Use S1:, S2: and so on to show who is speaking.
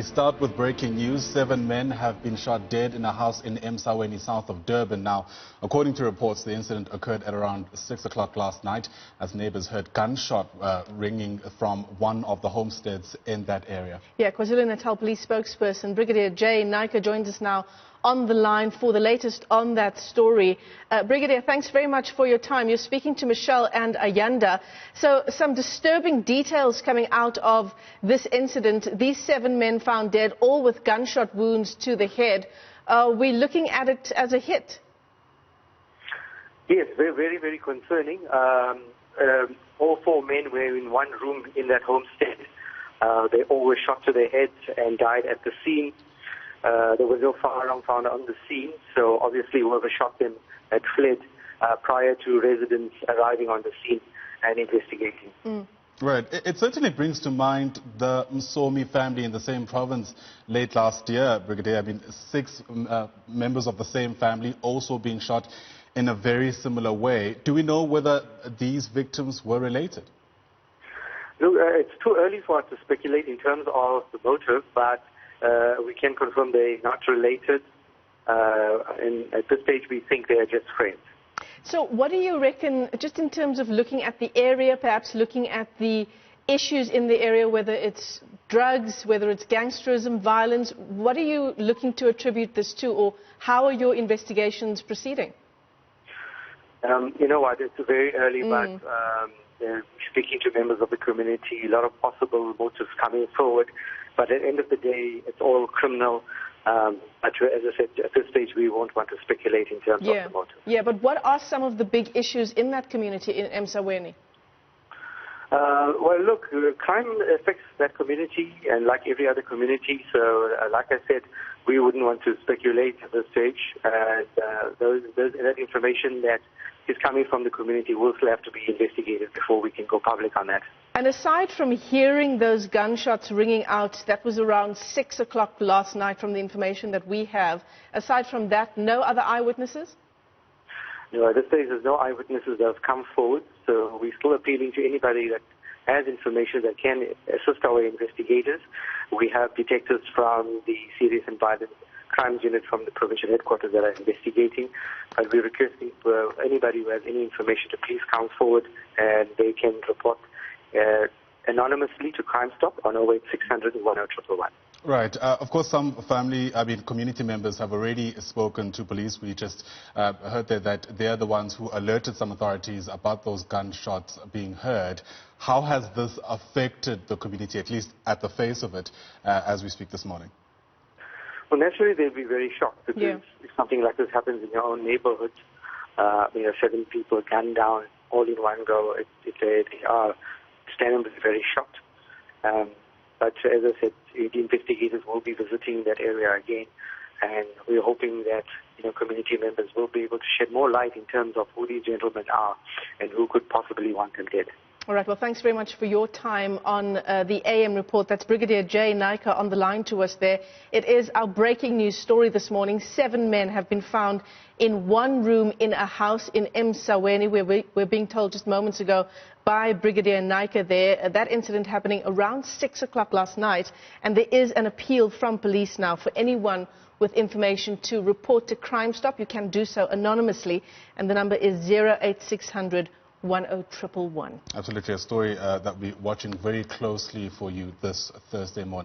S1: We start with breaking news. 7 men have been shot dead in a house in eMsahweni, south of Durban. Now, according to reports, the incident occurred at around 6 o'clock last night as neighbours heard gunshot ringing from one of the homesteads in that area. Yeah, KwaZulu-Natal Police spokesperson Brigadier Jay Naicker joins us now on the line for the latest on that story. Brigadier, thanks very much for your time. You're speaking to Michelle and Ayanda. So some disturbing details coming out of this incident. These 7 men found dead, all with gunshot wounds to the head. Are we looking at it as a hit?
S2: Yes, very, very concerning. All 4 men were in one room in that homestead. They all were shot to their heads and died at the scene. There was no firearm found on the scene, so obviously whoever shot them had fled prior to residents arriving on the scene and investigating.
S1: Right. It certainly brings to mind the Msomi family in the same province late last year, Brigadier. I mean, 6 members of the same family also being shot in a very similar way. Do we know whether these victims were related?
S2: Look, it's too early for us to speculate in terms of the motive, but we can confirm they're not related, and at this stage we think they are just friends.
S3: So what do you reckon, just in terms of looking at the area, perhaps looking at the issues in the area, whether it's drugs, whether it's gangsterism, violence, what are you looking to attribute this to, or how are your investigations proceeding?
S2: You know what, it's very early, but speaking to members of the community, a lot of possible motives coming forward. But at the end of the day, it's all criminal. But as I said, at this stage, we won't want to speculate in terms of the motive.
S3: Yeah, but what are some of the big issues in that community in eMsahweni?
S2: Well, look, crime affects that community, and like every other community. So, like I said, we wouldn't want to speculate at this stage. That information that is coming from the community will still have to be investigated before we can go public on that.
S3: And aside from hearing those gunshots ringing out, that was around 6 o'clock last night from the information that we have. Aside from that, no other eyewitnesses?
S2: No, at this stage there's no eyewitnesses that have come forward, so we're still appealing to anybody that has information that can assist our investigators. We have detectives from the Serious and Violent Crimes Unit from the provincial headquarters that are investigating, but we're requesting anybody who has any information to please come forward, and they can report anonymously to Crime Stop on 08600 10111.
S1: Right. Of course, some community members have already spoken to police. We just heard that they're the ones who alerted some authorities about those gunshots being heard. How has this affected the community, at least at the face of it, as we speak this morning?
S2: Well, naturally, they'll be very shocked because if something like this happens in your own neighborhood, 7 people gunned down all in one go, they are understandably very shocked. But as I said, the investigators will be visiting that area again, and we're hoping that community members will be able to shed more light in terms of who these gentlemen are and who could possibly want them dead.
S3: All right, well, thanks very much for your time on the AM report. That's Brigadier Jay Naicker on the line to us there. It is our breaking news story this morning. 7 men have been found in one room in a house in eMsahweni, where we're being told just moments ago by Brigadier Naicker there. That incident happening around 6 o'clock last night. And there is an appeal from police now for anyone with information to report to Crime Stop. You can do so anonymously, and the number is 08600 10111.
S1: Absolutely, a story that we're watching very closely for you this Thursday morning.